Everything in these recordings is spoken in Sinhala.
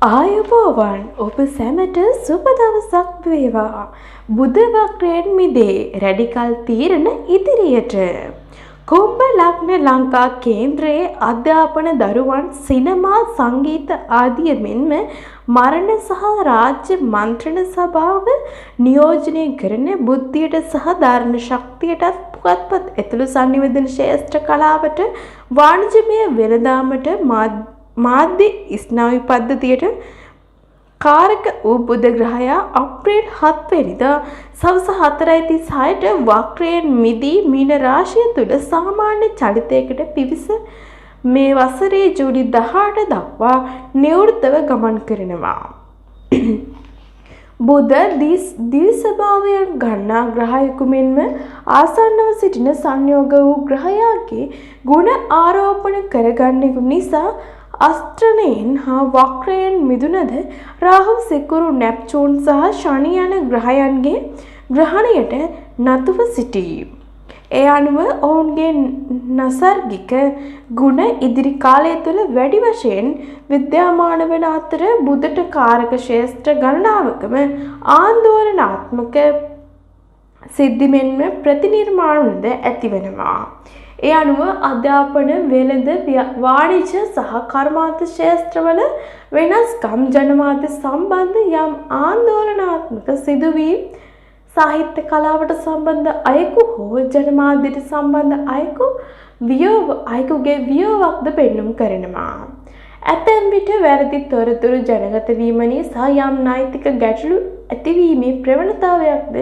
ආයුබෝවන් ඔබ සැමට සුබ දවසක් වේවා. බුධ වක්‍රයෙන් මිදේ රැඩිකල් තීරණ ඉදිරියට. කුම්භ ලග්න ලංකා කේන්ද්‍රයේ අධ්‍යාපන දරුවන් සිනමා සංගීත ආදිය මෙන්ම මරණ සහ රාජ්‍ය මන්ත්‍රණ සභාව නියෝජනය කරන බුද්ධියට සහ ධර්ම ශක්තියටත් පුවත්පත් ඇතුළු සංනිවේදන ශේෂ්ත්‍ර කලාවට වාණිජමය වෙළඳාමට මාධ්‍ය ස්නායු පද්ධතියට කාරක වූ බුධ ග්‍රහයා අප්‍රේල් 7 වෙනිදා සවස 4:36ට වක්‍රයෙන් මිදී මීන රාශිය තුල සාමාන්‍ය චලිතයකට පිවිස මේ වසරේ ජූලි 18 දක්වා නිවෘත්තව ගමන් කරනවා. බුධ දිවිස්වභාවයන් ගන්නා ග්‍රහයෙකු මෙන්ම ආසන්නව සිටින සංයෝග වූ ග්‍රහයාගේ ගුණ ආරෝපණ කරගන්නෙකු නිසා අස්ත්‍රණයෙන් හා වක්‍රයෙන් මිදුනද රාහු සිකුරු නැප්චූන් සහ ශනි යන ග්‍රහයන්ගේ ග්‍රහණයට නතුව සිටී. ඒ අනුව ඔවුන්ගේ නසර්ගික ගුණ ඉදිරි කාලය තුළ වැඩි වශයෙන් විද්‍යාමාන වන අතර බුධට කාරක ශේෂ්ත්‍ර ගණනාවකම ආන්දෝලනාත්මක සිද්ධි මෙන්ම ප්‍රතිනිර්මාණද ඇතිවෙනවා. ඒ අනුව අධ්‍යාපන වෙළඳ වාණිජ්‍ය සහ කර්මාන්ත ක්ෂේත්‍රවල වෙනස්කම් ජනමාධ්‍ය සම්බන්ධ යම් ආන්දෝලනාත්මක සිදුවීම් සාහිත්‍ය කලාවට සම්බන්ධ අයෙකු හෝ ජනමාධ්‍යට සම්බන්ධ අයෙකුගේ වියෝවක්ද පෙන්නුම් කරනවා. ඇතැම් විට වැරදි තොරතුරු ජනගත වීම නිසා යම් නෛතික ගැටලු ඇතිවීමේ ප්‍රවණතාවයක්ද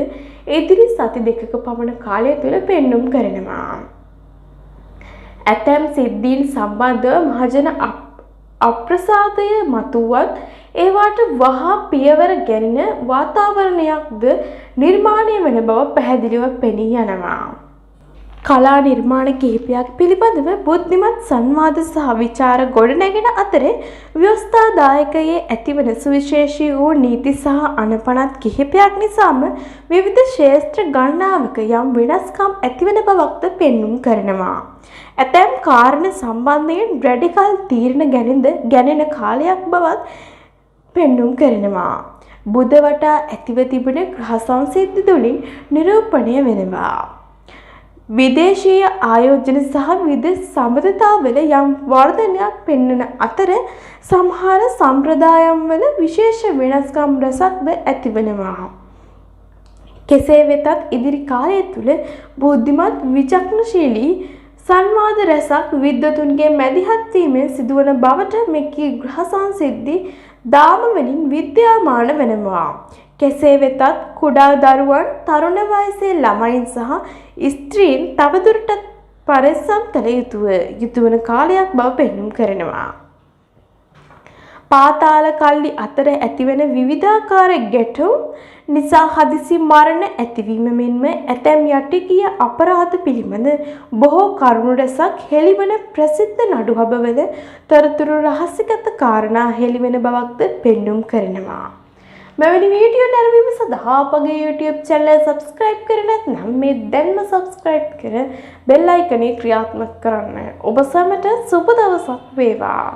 ඉදිරි සති දෙකක පමණ කාලය තුළ පෙන්නුම් කරනවා. ඇතැම් සිද්ධීන් සම්බන්ධව මහජන අප්‍රසාදය මතුවත් ඒවාට වහා පියවර ගැනෙන වාතාවරණයක්ද නිර්මාණය වන බව පැහැදිලිව පෙනී යනවා. කලා නිර්මාණ කිහිපයක් පිළිබඳව බුද්ධිමත් සංවාද සහ විචාර ගොඩනැගෙන අතරේ ව්‍යවස්ථාදායකයේ ඇතිවන සුවිශේෂී වූ නීති සහ අනපනත් කිහිපයක් නිසාම විවිධ ක්ෂේත්‍ර ගණනාවක යම් වෙනස්කම් ඇතිවන බවක්ද පෙන්නුම් කරනවා. ඇතැම් කාරණ සම්බන්ධයෙන් රැඩිකල් තීරණ ගැනෙන කාලයක් බවත් පෙන්නුම් කරනවා. බුධ වටා ඇතිව තිබෙන ග්‍රහ සංසිද්ධි තුළින් නිරූපණය වෙනවා. විදේශීය ආයෝජන සහ විදේශ සම්බන්ධතාවල යම් වර්ධනයක් පෙන්වන අතර සමහර සම්ප්‍රදායන්වල විශේෂ වෙනස්කම් රසක්ද ඇතිවනවා. කෙසේ වෙතත් ඉදිරි කාලය තුළ බුද්ධිමත් විචක්ෂණශීලී සංවාද රැසක් විද්වතුන්ගේ මැදිහත් වීමෙන් සිදුවන බවට මෙකී ග්‍රහ සංසිද්ධි දාම වලින් විද්‍යාමාන වෙනවා. කෙසේ වෙතත් කුඩා දරුවන් තරුණ වයසේ ළමයින් සහ ස්ත්‍රීන් තවදුරටත් පරිස්සම් කළ යුතුවන කාලයක් බව පෙන්නුම් කරනවා. පාතාල කල්ලි අතර ඇතිවන විවිධාකාර ගැටුම් නිසා හදිසි මරණ ඇතිවීම මෙන්ම ඇතැම් යටිගිය අපරාධ පිළිබඳ බොහෝ කරුණු රැසක් හෙළිවන ප්‍රසිද්ධ නඩුහබවල තොරතුරු රහස්‍යගත කාරණා හෙළිවෙන බවක්ද පෙන්නුම් කරනවා. මෙවැනි වීඩියෝ නැරඹීම සඳහා අපගේ YouTube channel subscribe කර නැත්නම් මේ දැන්ම subscribe කර bell icon එක ක්‍රියාත්මක කරන්න. ඔබ සැමට සුබ දවසක් වේවා.